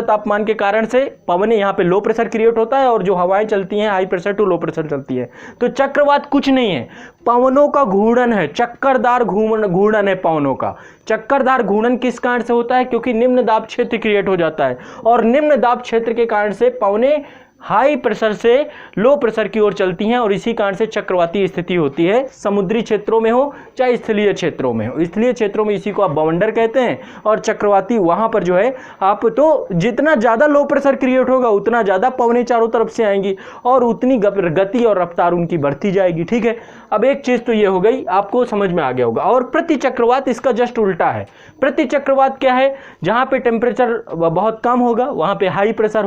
तापमान के कारण से पवनें यहाँ पे लो प्रेशर क्रिएट होता है और जो हवाएं चलती हैं high pressure to low pressure चलती है। तो चक्रवात कुछ नहीं है, पवनों का घूर्णन है, चक्करदार घूर्णन है पवनों का। चक्करदार घूर्णन किस कारण से होता है? क्योंकि निम्न दाब क्षेत्र क्रिएट हो जाता है और निम्न दाब क्षेत्र के कारण से पवनें हाई प्रेशर से लो प्रेशर की ओर चलती हैं और इसी कारण से चक्रवाती स्थिति होती है, समुद्री क्षेत्रों में हो चाहे स्थलीय क्षेत्रों में हो। स्थलीय क्षेत्रों में इसी को आप बवंडर कहते हैं और चक्रवाती वहां पर जो है आप, तो जितना ज्यादा लो प्रेशर क्रिएट होगा उतना ज्यादा पवनें चारों तरफ से आएंगी और उतनी गति और रफ्तार उनकी बढ़ती जाएगी। ठीक है, अब एक चीज तो ये हो गई, आपको समझ में आ गया होगा। और प्रति चक्रवात इसका जस्ट उल्टा है। प्रति चक्रवात क्या है? जहां पे टेम्परेचर बहुत कम होगा वहां पे हाई प्रेशर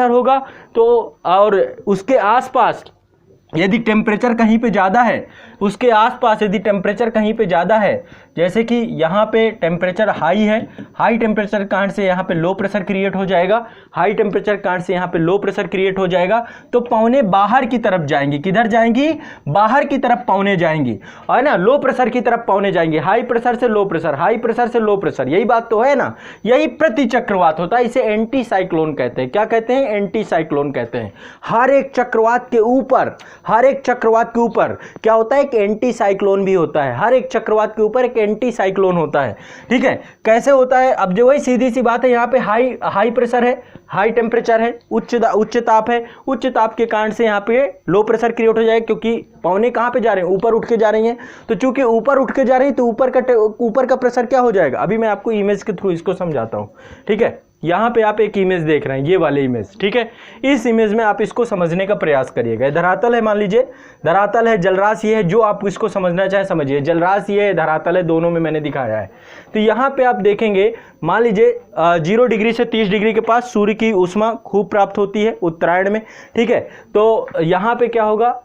होगा, तो और उसके आसपास यदि टेम्परेचर कहीं पे ज़्यादा है, उसके आसपास यदि टेम्परेचर कहीं पे ज़्यादा है, जैसे कि यहाँ पे टेम्परेचर हाई है, हाई टेम्परेचर कारण से यहाँ पे लो प्रेशर क्रिएट हो जाएगा, हाई टेम्परेचर कारण से यहाँ पे लो प्रेशर क्रिएट हो जाएगा, तो पवनें बाहर की तरफ जाएंगी। किधर जाएंगी? बाहर की तरफ पवनें जाएंगी, है ना, लो प्रेशर की तरफ पवनें जाएंगी। हाई प्रेशर से लो प्रेशर, हाई प्रेशर से लो प्रेशर, यही बात तो है ना। यही प्रति चक्रवात होता है, इसे एंटी साइक्लोन कहते हैं। क्या कहते हैं? एंटी साइक्लोन कहते हैं। हर एक चक्रवात के ऊपर क्या होता है? एक एंटी साइक्लोन भी होता है। हर एक चक्रवात के ऊपर एक एंटी साइक्लोन होता है। ठीक है, कैसे होता है? अब जो वही सीधी सी बात है, यहाँ पे हाई प्रेशर है, हाई टेम्परेचर है, उच्च ताप है, उच्च ताप के कारण से यहाँ पे लो प्रेशर क्रिएट हो जाएगा, क्योंकि पवनें कहाँ पे जा रहे हैं? ऊपर उठ के जा रही हैं। तो चूंकि ऊपर उठ के जा रही है तो ऊपर का प्रेशर क्या हो जाएगा? अभी मैं आपको इमेज के थ्रू इसको समझाता हूँ। ठीक है, यहाँ पे आप एक इमेज देख रहे हैं, ये वाली इमेज। ठीक है, इस इमेज में आप इसको समझने का प्रयास करिएगा। धरातल है, मान लीजिए धरातल है, जलराशि है, जो आप इसको समझना चाहे समझिए। जलराशि है, धरातल है, दोनों में मैंने दिखाया है। तो यहाँ पे आप देखेंगे, मान लीजिए 0 डिग्री से 30 डिग्री के पास सूर्य की ऊष्मा खूब प्राप्त होती है उत्तरायण में। ठीक है, तो यहाँ पे क्या होगा?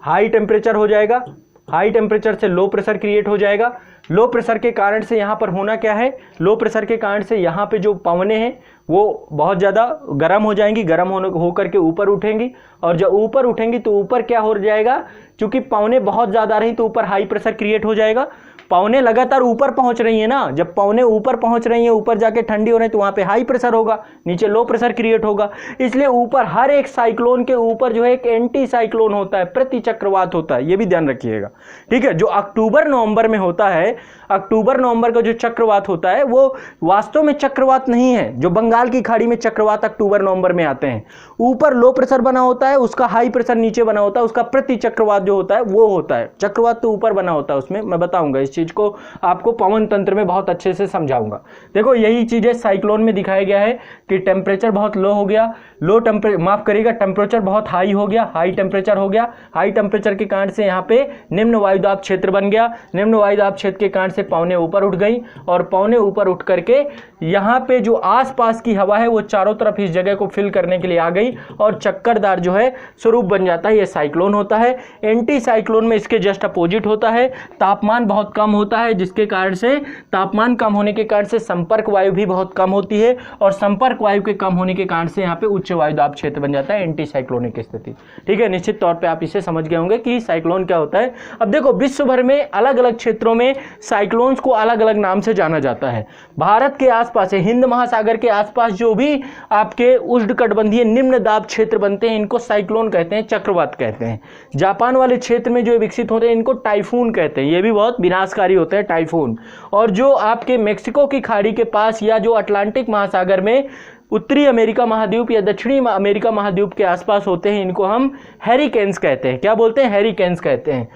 हाई टेम्परेचर हो जाएगा, हाई टेम्परेचर से लो प्रेशर क्रिएट हो जाएगा। लो प्रेशर के कारण से यहाँ पर होना क्या है? लो प्रेशर के कारण से यहाँ पे जो पवनें हैं वो बहुत ज़्यादा गर्म हो जाएंगी, गर्म हो करके ऊपर उठेंगी, और जब ऊपर उठेंगी तो ऊपर क्या हो जाएगा, चूंकि पवनें बहुत ज़्यादा रही तो ऊपर हाई प्रेशर क्रिएट हो जाएगा। पवनें लगातार ऊपर पहुंच रही है ना, जब पवनें ऊपर पहुंच रही हैं, ऊपर जाके ठंडी हो रही है, तो वहां पे हाई प्रेशर होगा, नीचे लो प्रेशर क्रिएट होगा। इसलिए ऊपर हर एक साइक्लोन के ऊपर जो है एक एंटी साइक्लोन होता है, प्रति चक्रवात होता है, ये भी ध्यान रखिएगा, ठीक है। जो अक्टूबर नवंबर में होता है, अक्टूबर नवंबर का जो चक्रवात होता है वो वास्तव में चक्रवात नहीं है। जो बंगाल की खाड़ी में चक्रवात अक्टूबर नवंबर में आते हैं, ऊपर लो प्रेशर बना होता है, उसका हाई प्रेशर नीचे बना होता है, उसका प्रति चक्रवात जो होता है वो होता है। चक्रवात तो ऊपर बना होता है, उसमें मैं बताऊंगा, इस चीज को आपको पवन तंत्र में बहुत अच्छे से समझाऊंगा। देखो यही चीजें साइक्लोन में दिखाया गया है कि टेम्परेचर बहुत लो हो गया, टेम्परेचर बहुत हाई हो गया, हाई टेम्परेचर हो गया, हाई टेम्परेचर के कारण से यहाँ पे निम्न वायुदाब क्षेत्र बन गया, निम्न वायुदाब क्षेत्र के कारण से पवनें ऊपर उठ गई, और पवनें ऊपर उठ करके यहाँ पे जो आसपास की हवा है वो चारों तरफ इस जगह को फिल करने के लिए आ गई, और चक्करदार जो है स्वरूप बन जाता है, ये साइक्लोन होता है। एंटी साइक्लोन में इसके जस्ट अपोजिट होता है, तापमान बहुत कम होता है, जिसके कारण से तापमान कम होने के कारण से संपर्क वायु भी बहुत कम होती है, और संपर्क वायु के कम होने के कारण से यहाँ पे उच्च वायुदाब क्षेत्र बन जाता है, एंटी साइक्लोनिक स्थिति, ठीक है। निश्चित तौर पे आप इसे समझ गए होंगे कि साइक्लोन क्या होता है। अब देखो विश्व भर में अलग अलग क्षेत्रों में साइक्लोन्स को अलग अलग नाम से जाना जाता है। भारत के आसपास हिंद महासागर के आसपास जो भी आपके उष्णकटिबंधीय निम्न दाब क्षेत्र बनते हैं, इनको साइक्लोन कहते हैं, चक्रवात कहते हैं। जापान वाले क्षेत्र में जो विकसित होते हैं इनको टाइफून कहते हैं, ये भी बहुत विनाशकारी होते हैं टाइफून। और जो आपके मेक्सिको की खाड़ी के पास या जो अटलांटिक महासागर में उत्तरी अमेरिका महाद्वीप या दक्षिणी अमेरिका महाद्वीप के आसपास होते हैं, इनको हम हैरिकेन्स कहते हैं। क्या बोलते हैं? हैरिकेन्स कहते हैं।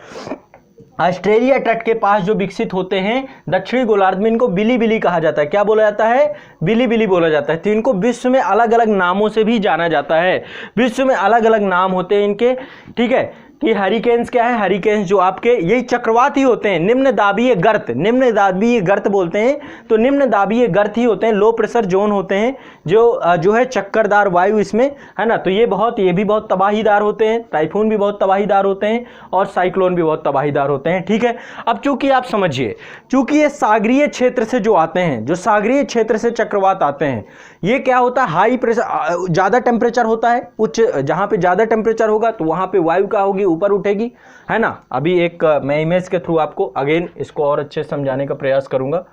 ऑस्ट्रेलिया तट के पास जो विकसित होते हैं दक्षिणी गोलार्ध में, इनको बिली बिली कहा जाता है। क्या बोला जाता है? बिली बिली बोला जाता है। तो इनको विश्व में अलग अलग नामों से भी जाना जाता है, विश्व में अलग अलग नाम होते हैं इनके, ठीक है। कि हरिकेन्स क्या है? हरिकेन्स जो आपके यही चक्रवात ही होते हैं, निम्न दाबीय गर्त, निम्न दाबीय गर्त बोलते हैं, तो निम्न दाबीय गर्त ही होते हैं, लो प्रेशर जोन होते हैं, जो है चक्करदार वायु इसमें है ना। तो ये भी बहुत तबाहीदार होते हैं, टाइफून भी बहुत तबाहीदार होते हैं, और साइक्लोन भी बहुत तबाहीदार होते हैं, ठीक है। अब चूंकि आप समझिए, चूंकि ये सागरीय क्षेत्र से जो आते हैं, जो सागरीय क्षेत्र से चक्रवात आते हैं, ये क्या होता है? हाई प्रेशर, ज़्यादा टेम्परेचर होता है, उच्च, जहाँ पे ज़्यादा टेम्परेचर होगा तो वहाँ पे वायु क्या होगी? ऊपर उठेगी, है ना। अभी एक मैं इमेज के थ्रू आपको अगेन इसको और अच्छे से समझाने का प्रयास करूंगा।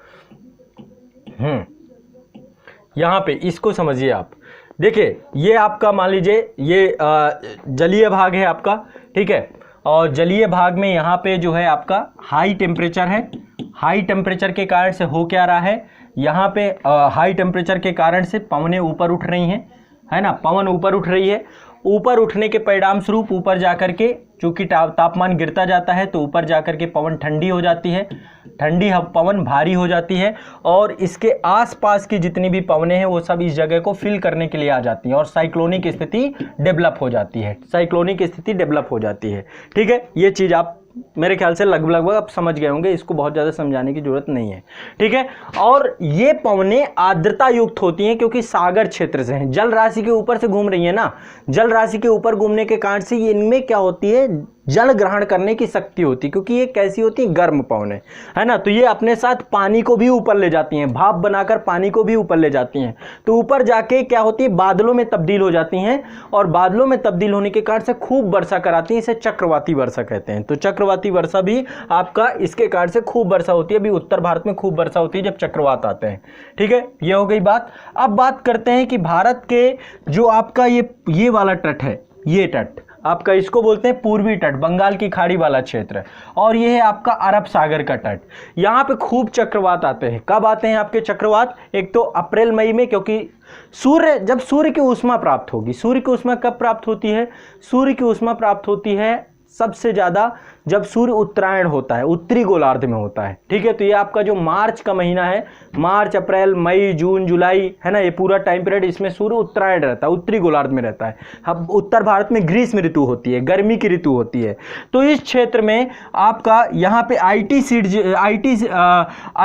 यहां पे इसको समझिए आप। देखिए ये आपका मान लीजिए ये जलीय भाग है आपका, ठीक है। और जलीय भाग में यहाँ पे जो है आपका हाई टेम्परेचर है। हाई टेम्परेचर के कारण से हो क्या रहा है? यहाँ पे हाई टेम्परेचर के कारण से पवनें ऊपर उठ रही हैं, है ना। पवन ऊपर उठ रही है, ऊपर उठने के परिणाम स्वरूप ऊपर जाकर के चूंकि तापमान गिरता जाता है तो ऊपर जाकर के पवन ठंडी हो जाती है, ठंडी पवन भारी हो जाती है, और इसके आसपास की जितनी भी पवनें हैं वो सब इस जगह को फिल करने के लिए आ जाती हैं, और साइक्लोनिक स्थिति डेवलप हो जाती है, साइक्लोनिक स्थिति डेवलप हो जाती है, ठीक है। ये चीज़ आप मेरे ख्याल से लगभग आप समझ गए होंगे, इसको बहुत ज़्यादा समझाने की जरूरत नहीं है, ठीक है। और ये पवनें आर्द्रता युक्त होती हैं क्योंकि सागर क्षेत्र से हैं, जल राशि के ऊपर से घूम रही है ना, जल राशि के ऊपर घूमने के कारण से ये इनमें क्या होती है? जल ग्रहण करने की शक्ति होती है, क्योंकि ये कैसी होती है? गर्म पवनें, है ना। तो ये अपने साथ पानी को भी ऊपर ले जाती हैं, भाप बनाकर पानी को भी ऊपर ले जाती हैं, तो ऊपर जाके क्या होती है? बादलों में तब्दील हो जाती हैं, और बादलों में तब्दील होने के कारण से खूब वर्षा कराती हैं, इसे चक्रवाती वर्षा कहते हैं। तो चक्रवाती वर्षा भी आपका इसके कारण से खूब वर्षा होती है। अभी उत्तर भारत में खूब वर्षा होती है जब चक्रवात आते हैं, ठीक है। ये हो गई बात। अब बात करते हैं कि भारत के जो आपका ये वाला तट है, ये तट आपका इसको बोलते हैं पूर्वी तट, बंगाल की खाड़ी वाला क्षेत्र, और ये है आपका अरब सागर का तट। यहाँ पे खूब चक्रवात आते हैं। कब आते हैं आपके चक्रवात? एक तो अप्रैल मई में, क्योंकि जब सूर्य की ऊष्मा प्राप्त होगी। सूर्य की ऊष्मा कब प्राप्त होती है? सूर्य की ऊष्मा प्राप्त होती है सबसे ज़्यादा जब सूर्य उत्तरायण होता है, उत्तरी गोलार्ध में होता है, ठीक है। तो ये आपका जो मार्च का महीना है, मार्च, अप्रैल, मई, जून, जुलाई, है ना, ये पूरा टाइम पीरियड इसमें सूर्य उत्तरायण रहता है, उत्तरी गोलार्ध में रहता है। अब उत्तर भारत में ग्रीष्म ऋतु होती है, गर्मी की ऋतु होती है। तो इस क्षेत्र में आपका यहाँ पे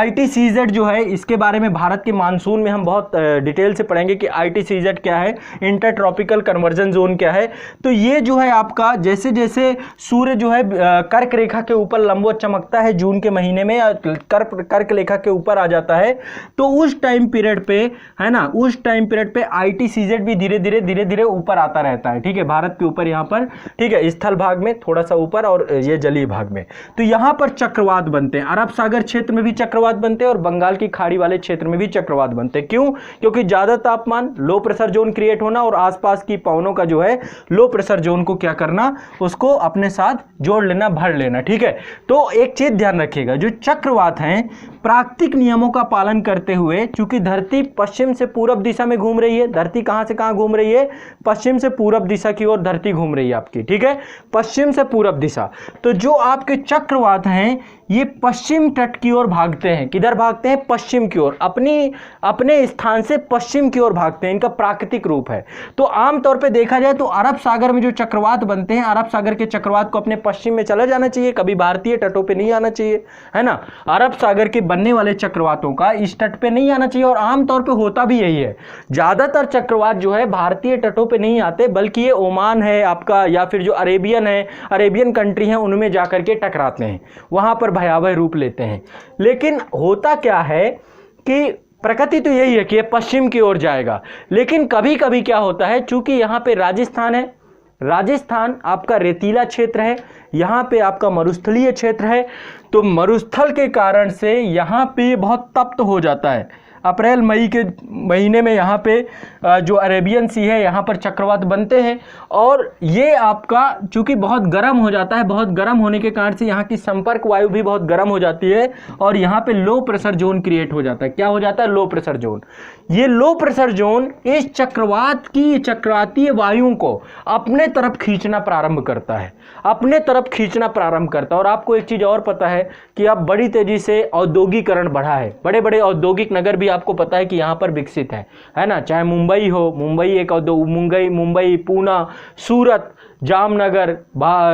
ITCZ जो है, इसके बारे में भारत के मानसून में हम बहुत डिटेल से पढ़ेंगे कि ITCZ क्या है, इंटर ट्रॉपिकल कन्वर्जन जोन क्या है। तो ये जो है आपका जैसे जैसे सूर्य जो है कर्क रेखा के ऊपर लंबवत चमकता है जून के महीने में, या कर्क रेखा के ऊपर आ जाता है, तो उस टाइम पीरियड पे, है ना, उस टाइम पीरियड पे ITCZ भी धीरे धीरे ऊपर आता रहता है। ठीक है, भारत के ऊपर यहाँ पर, ठीक है, स्थल भाग में थोड़ा सा ऊपर और ये जलीय भाग में। तो यहाँ पर चक्रवात बनते हैं, अरब सागर क्षेत्र में भी चक्रवात बनते हैं और बंगाल की खाड़ी वाले क्षेत्र में भी चक्रवात बनते हैं। क्यों? क्योंकि ज्यादा तापमान, लो प्रेशर जोन क्रिएट होना और आसपास की पवनों का जो है लो प्रेशर जोन को क्या करना, उसको अपने साथ जोड़ लेना, भर लेना। ठीक है, तो एक चीज ध्यान रखिएगा, जो चक्रवात हैं प्राकृतिक नियमों का पालन करते हुए, चूंकि धरती पश्चिम से पूरब दिशा में घूम रही है, धरती कहां से कहां घूम रही है, पश्चिम से पूरब दिशा की ओर धरती घूम रही है आपकी। ठीक है, पश्चिम से पूरब दिशा। तो जो आपके चक्रवात हैं ये पश्चिम तट की ओर भागते हैं। किधर भागते हैं? पश्चिम की ओर, अपने स्थान से पश्चिम की ओर भागते हैं, इनका प्राकृतिक रूप है। तो आमतौर पे देखा जाए तो अरब सागर में जो चक्रवात बनते हैं, अरब सागर के चक्रवात को अपने पश्चिम में चला जाना चाहिए, कभी भारतीय तटों पे नहीं आना चाहिए, है ना। अरब सागर के बनने वाले चक्रवातों का इस तट पे नहीं आना चाहिए, और आमतौर पे होता भी यही है। ज्यादातर चक्रवात जो है भारतीय तटों पे नहीं आते, बल्कि ये ओमान है आपका, या फिर जो अरेबियन कंट्री है, उनमें जाकर के टकराते हैं, वहां पर भयावह रूप लेते हैं। लेकिन होता क्या है कि प्रकृति तो यही है कि ये पश्चिम की ओर जाएगा, लेकिन कभी कभी क्या होता है, चूंकि यहाँ पे राजस्थान है, राजस्थान आपका रेतीला क्षेत्र है, यहाँ पे आपका मरुस्थलीय क्षेत्र है, तो मरुस्थल के कारण से यहाँ पे बहुत तप्त हो जाता है। अप्रैल मई के महीने में यहाँ पे जो अरेबियन सी है, यहाँ पर चक्रवात बनते हैं, और ये आपका चूंकि बहुत गर्म हो जाता है, बहुत गर्म होने के कारण से यहाँ की संपर्क वायु भी बहुत गर्म हो जाती है, और यहाँ पे लो प्रेशर जोन क्रिएट हो जाता है। क्या हो जाता है? Low pressure zone. ये लो प्रेशर जोन इस चक्रवात की चक्रवातीय वायु को अपने तरफ खींचना प्रारंभ करता है, अपने तरफ खींचना प्रारंभ करता है। और आपको एक चीज और पता है कि अब बड़ी तेजी से औद्योगिकरण बढ़ा है, बड़े बड़े औद्योगिक नगर भी आपको पता है कि यहाँ पर विकसित है ना। चाहे मुंबई हो, मुंबई एक मुंबई, पूना, सूरत, जामनगर,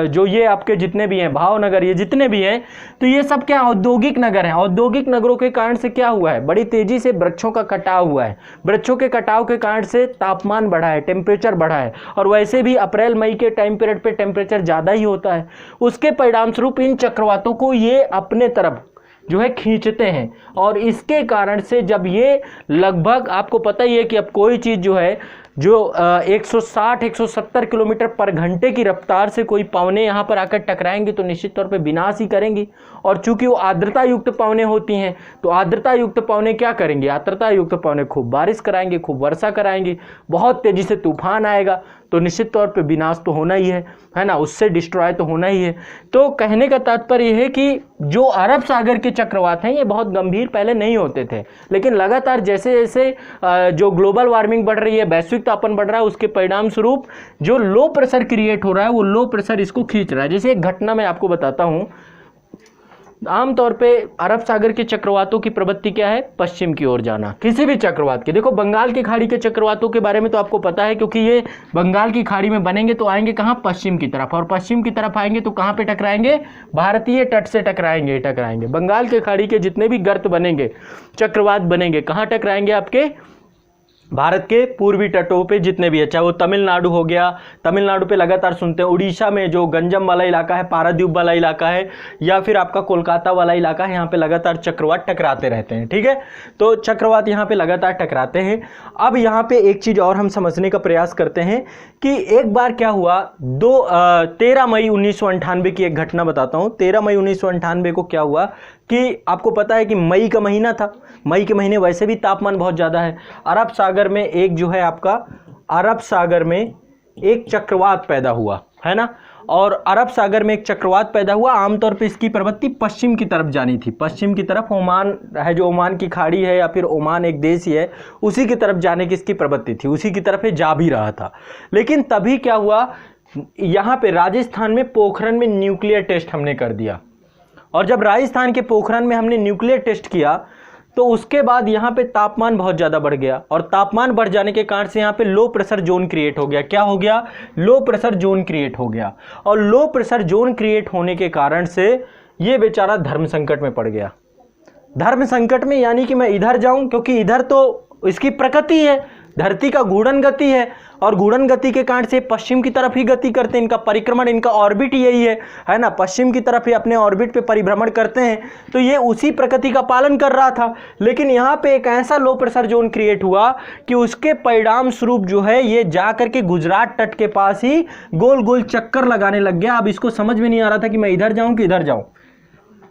जो ये आपके जितने भी हैं, भावनगर, ये जितने भी हैं, तो ये सब क्या औद्योगिक नगर हैं। औद्योगिक नगरों के कारण से क्या हुआ है, बड़ी तेजी से वृक्षों का कटाव हुआ है, वृक्षों के कटाव के कारण से तापमान बढ़ा है, टेम्परेचर बढ़ा है, और वैसे भी अप्रैल मई के टाइम पीरियड पे टेम्परेचर ज़्यादा ही होता है। उसके परिणाम स्वरूप इन चक्रवातों को ये अपने तरफ जो है खींचते हैं, और इसके कारण से जब ये लगभग, आपको पता ही है कि अब कोई चीज़ जो है जो 160-170 किलोमीटर पर घंटे की रफ्तार से कोई पवनें यहाँ पर आकर टकराएंगी तो निश्चित तौर पे विनाश ही करेंगी। और चूंकि वो आर्द्रता युक्त पवनें होती हैं, तो आर्द्रता युक्त पवनें क्या करेंगी, आर्द्रता युक्त पवनें खूब बारिश कराएंगी, खूब वर्षा कराएंगी, बहुत तेजी से तूफान आएगा, तो निश्चित तौर पे विनाश तो होना ही है ना, उससे डिस्ट्रॉय तो होना ही है। तो कहने का तात्पर्य यह है कि जो अरब सागर के चक्रवात हैं ये बहुत गंभीर पहले नहीं होते थे, लेकिन लगातार जैसे जैसे जो ग्लोबल वार्मिंग बढ़ रही है, वैश्विक तापमान बढ़ रहा है, उसके परिणाम स्वरूप जो लो प्रेशर क्रिएट हो रहा है, वो लो प्रेशर इसको खींच रहा है। जैसे एक घटना मैं आपको बताता हूँ, आमतौर पे अरब सागर के चक्रवातों की प्रवृत्ति क्या है, पश्चिम की ओर जाना। किसी भी चक्रवात के, देखो बंगाल की खाड़ी के चक्रवातों के बारे में तो आपको पता है, क्योंकि ये बंगाल की खाड़ी में बनेंगे तो आएंगे कहाँ, पश्चिम की तरफ, और पश्चिम की तरफ आएंगे तो कहाँ पे टकराएंगे, भारतीय तट से टकराएंगे। बंगाल के खाड़ी के जितने भी गर्त बनेंगे, चक्रवात बनेंगे, कहाँ टकराएंगे, आपके भारत के पूर्वी तटों पे जितने भी है, चाहे वो तमिलनाडु हो गया, तमिलनाडु पे लगातार सुनते हैं, उड़ीसा में जो गंजम वाला इलाका है, पारादीप वाला इलाका है, या फिर आपका कोलकाता वाला इलाका है, यहाँ पे लगातार चक्रवात टकराते रहते हैं। ठीक है, तो चक्रवात यहाँ पे लगातार टकराते हैं। अब यहाँ पे एक चीज़ और हम समझने का प्रयास करते हैं कि एक बार क्या हुआ, 13 मई 1998 की एक घटना बताता हूँ। 13 मई 1998 को क्या हुआ कि आपको पता है कि मई का महीना था, मई के महीने वैसे भी तापमान बहुत ज़्यादा है। अरब सागर में एक जो है आपका, अरब सागर में एक चक्रवात पैदा हुआ, है ना, और अरब सागर में एक चक्रवात पैदा हुआ। आमतौर पे इसकी प्रवृत्ति पश्चिम की तरफ जानी थी, पश्चिम की तरफ, ओमान है, जो ओमान की खाड़ी है, या फिर ओमान एक देश ही है, उसी की तरफ जाने की इसकी प्रवृत्ति थी, उसी की तरफ ये जा भी रहा था। लेकिन तभी क्या हुआ, यहाँ पे राजस्थान में पोखरण में न्यूक्लियर टेस्ट हमने कर दिया, और जब राजस्थान के पोखरण में हमने न्यूक्लियर टेस्ट किया तो उसके बाद यहाँ पे तापमान बहुत ज़्यादा बढ़ गया, और तापमान बढ़ जाने के कारण से यहाँ पे लो प्रेशर जोन क्रिएट हो गया। क्या हो गया, लो प्रेशर जोन क्रिएट हो गया, और लो प्रेशर जोन क्रिएट होने के कारण से ये बेचारा धर्म संकट में पड़ गया। धर्म संकट में यानी कि मैं इधर जाऊं, क्योंकि इधर तो इसकी प्रकृति है, धरती का घूर्णन गति है और घूर्णन गति के कारण से पश्चिम की तरफ ही गति करते हैं, इनका परिक्रमण, इनका ऑर्बिट यही है ना, पश्चिम की तरफ ही अपने ऑर्बिट पे परिभ्रमण करते हैं। तो ये उसी प्रकृति का पालन कर रहा था, लेकिन यहाँ पे एक ऐसा लो प्रेशर जोन क्रिएट हुआ कि उसके परिणाम स्वरूप जो है ये जा करके गुजरात तट के पास ही गोल गोल चक्कर लगाने लग गया। अब इसको समझ में नहीं आ रहा था कि मैं इधर जाऊं कि इधर जाऊं,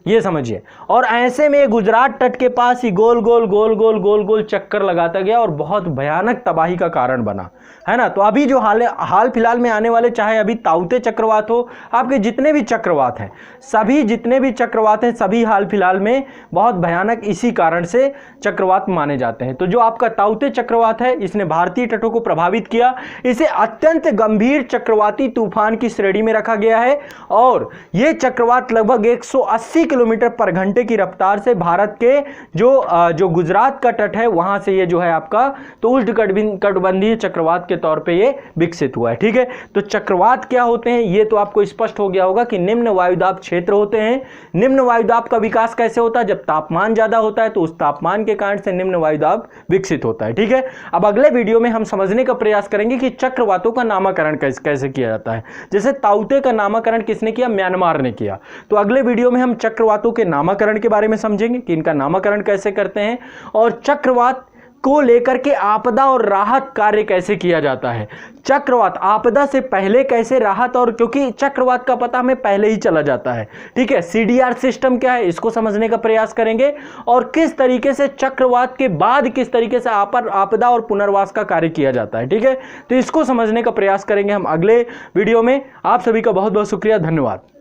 ये समझिए। और ऐसे में गुजरात तट के पास ही गोल गोल गोल गोल गोल गोल चक्कर लगाता गया और बहुत भयानक तबाही का कारण बना, है ना। तो अभी जो हाल फिलहाल में आने वाले, चाहे अभी ताउते चक्रवात हो, आपके जितने भी चक्रवात हैं, सभी जितने भी चक्रवात हैं, सभी हाल फिलहाल में बहुत भयानक इसी कारण से चक्रवात माने जाते हैं। तो जो आपका ताउते चक्रवात है, इसने भारतीय तटों को प्रभावित किया, इसे अत्यंत गंभीर चक्रवाती तूफान की श्रेणी में रखा गया है और यह चक्रवात लगभग 180 किलोमीटर पर घंटे की रफ्तार से भारत के जो गुजरात का तट है वहां से ये जो है आपका तो उष्णकटिबंधीय चक्रवात के तौर पे ये विकसित हुआ है। ठीक है, तो चक्रवात क्या होते हैं ये तो आपको स्पष्ट हो गया होगा कि निम्न वायुदाब क्षेत्र होते हैं। निम्न वायुदाब का विकास कैसे होता है? जब तापमान ज्यादा होता है तो उस तापमान के कारण से निम्न वायुदाब विकसित होता है। ठीक है, अब अगले वीडियो में हम समझने का प्रयास करेंगे कि चक्रवातों का नामकरण कैसे किया जाता है। जैसे ताउते का नामकरण किसने किया? म्यांमार ने किया। तो अगले वीडियो में हम चक्रवातों के नामकरण के बारे में समझेंगे कि इनका नामकरण कैसे करते हैं और चक्रवात को लेकर के आपदा और राहत कार्य कैसे किया जाता है। चक्रवात आपदा से पहले कैसे राहत, और क्योंकि चक्रवात का पता हमें पहले ही चला जाता है। ठीक है, CDR सिस्टम क्या है इसको समझने का प्रयास करेंगे और किस तरीके से चक्रवात के बाद किस तरीके से आपदा और पुनर्वास का कार्य किया जाता है। ठीक है, तो इसको समझने का प्रयास करेंगे हम अगले वीडियो में। आप सभी का बहुत बहुत शुक्रिया, धन्यवाद।